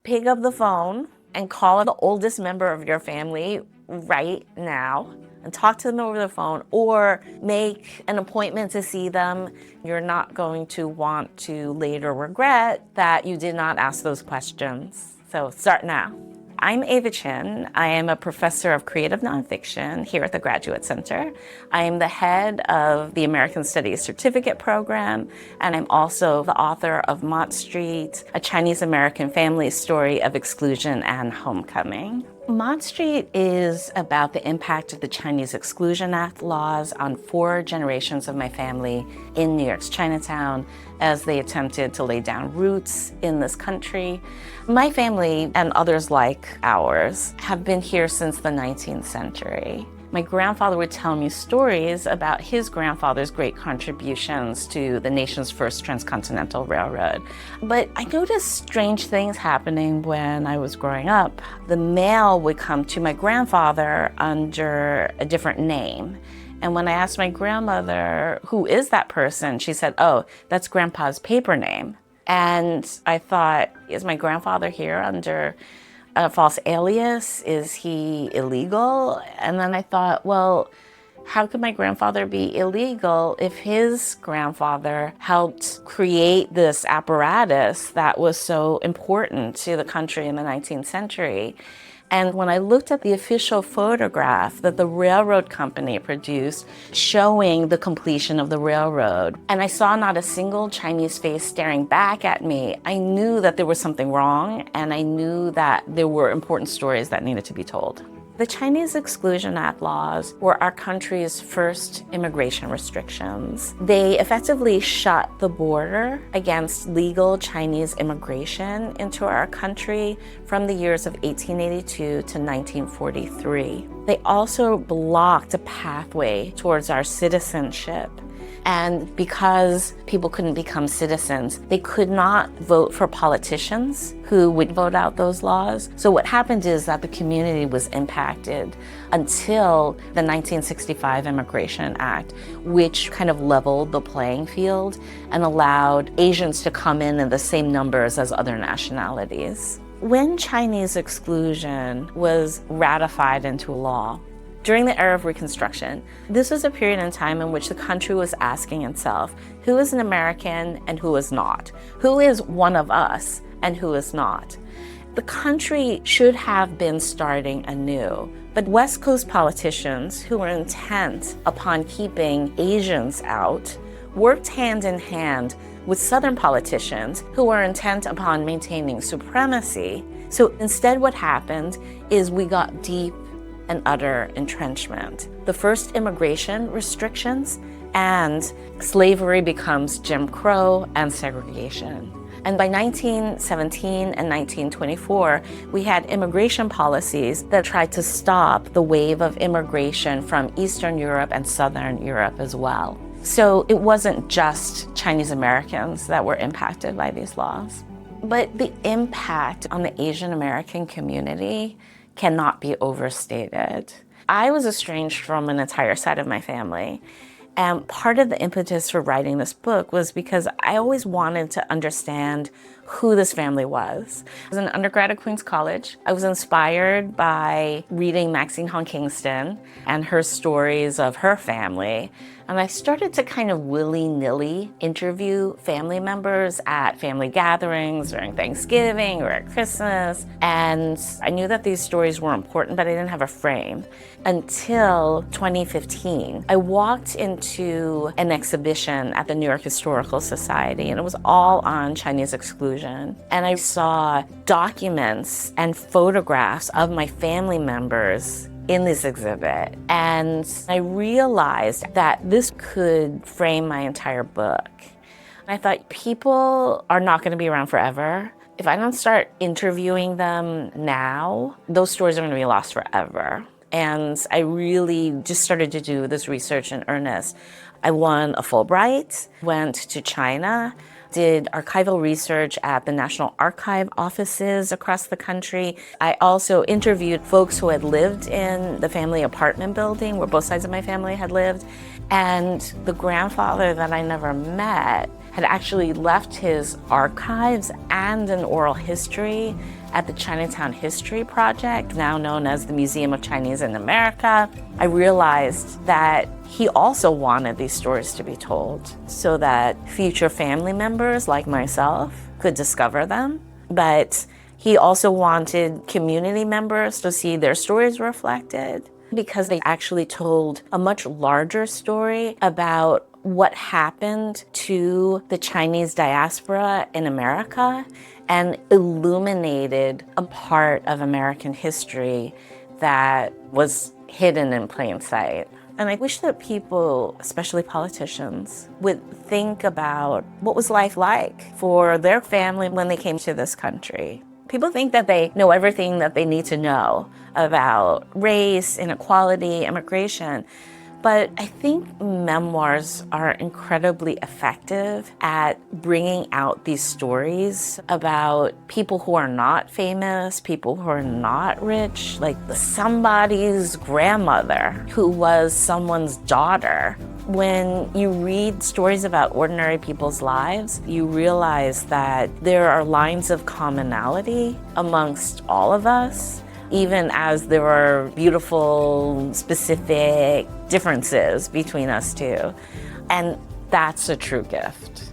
Pick up the phone and call the oldest member of your family right now and talk to them over the phone, or make an appointment to see them. You're not going to want to later regret that you did not ask those questions. So start now. I'm Ava Chin. I am a professor of creative nonfiction here at the Graduate Center. I am the head of the American Studies Certificate Program, and I'm also the author of Mott Street, a Chinese American family story of exclusion and homecoming. Mott Street is about the impact of the Chinese Exclusion Act laws on 4 generations of my family in New York's Chinatown as they attempted to lay down roots in this country. My family and others like ours have been here since the 19th century. My grandfather would tell me stories about his grandfather's great contributions to the nation's first transcontinental railroad. But I noticed strange things happening when I was growing up. The mail would come to my grandfather under a different name. And when I asked my grandmother, who is that person? She said, oh, that's Grandpa's paper name. And I thought, is my grandfather here under a false alias? Is he illegal? And then I thought, well, how could my grandfather be illegal if his grandfather helped create this apparatus that was so important to the country in the 19th century? And when I looked at the official photograph that the railroad company produced showing the completion of the railroad, and I saw not a single Chinese face staring back at me, I knew that there was something wrong, and I knew that there were important stories that needed to be told. The Chinese Exclusion Act laws were our country's first immigration restrictions. They effectively shut the border against legal Chinese immigration into our country from the years of 1882 to 1943. They also blocked a pathway towards our citizenship. And because people couldn't become citizens, they could not vote for politicians who would vote out those laws. So what happened is that the community was impacted until the 1965 Immigration Act, which kind of leveled the playing field and allowed Asians to come in the same numbers as other nationalities. When Chinese exclusion was ratified into law, during the era of Reconstruction, this was a period in time in which the country was asking itself, who is an American and who is not? Who is one of us and who is not? The country should have been starting anew, but West Coast politicians who were intent upon keeping Asians out worked hand in hand with Southern politicians who were intent upon maintaining supremacy. So instead what happened is we got deep and utter entrenchment. The first immigration restrictions, and slavery becomes Jim Crow and segregation. And by 1917 and 1924, we had immigration policies that tried to stop the wave of immigration from Eastern Europe and Southern Europe as well. So it wasn't just Chinese Americans that were impacted by these laws. But the impact on the Asian American community cannot be overstated. I was estranged from an entire side of my family. And part of the impetus for writing this book was because I always wanted to understand who this family was. I was an undergrad at Queens College. I was inspired by reading Maxine Hong Kingston and her stories of her family. And I started to kind of willy-nilly interview family members at family gatherings during Thanksgiving or at Christmas. And I knew that these stories were important, but I didn't have a frame. Until 2015, I walked into an exhibition at the New York Historical Society, and it was all on Chinese exclusion. And I saw documents and photographs of my family members in this exhibit. And I realized that this could frame my entire book. I thought, people are not going to be around forever. If I don't start interviewing them now, those stories are going to be lost forever. And I really just started to do this research in earnest. I won a Fulbright, went to China, did archival research at the National Archive offices across the country. I also interviewed folks who had lived in the family apartment building where both sides of my family had lived. And the grandfather that I never met had actually left his archives and an oral history at the Chinatown History Project, now known as the Museum of Chinese in America, I realized that he also wanted these stories to be told so that future family members like myself could discover them. But he also wanted community members to see their stories reflected, because they actually told a much larger story about what happened to the Chinese diaspora in America and illuminated a part of American history that was hidden in plain sight. And I wish that people, especially politicians, would think about what was life like for their family when they came to this country. People think that they know everything that they need to know about race, inequality, immigration. But I think memoirs are incredibly effective at bringing out these stories about people who are not famous, people who are not rich, like somebody's grandmother who was someone's daughter. When you read stories about ordinary people's lives, you realize that there are lines of commonality amongst all of us, even as there are beautiful, specific differences between us too. And that's a true gift.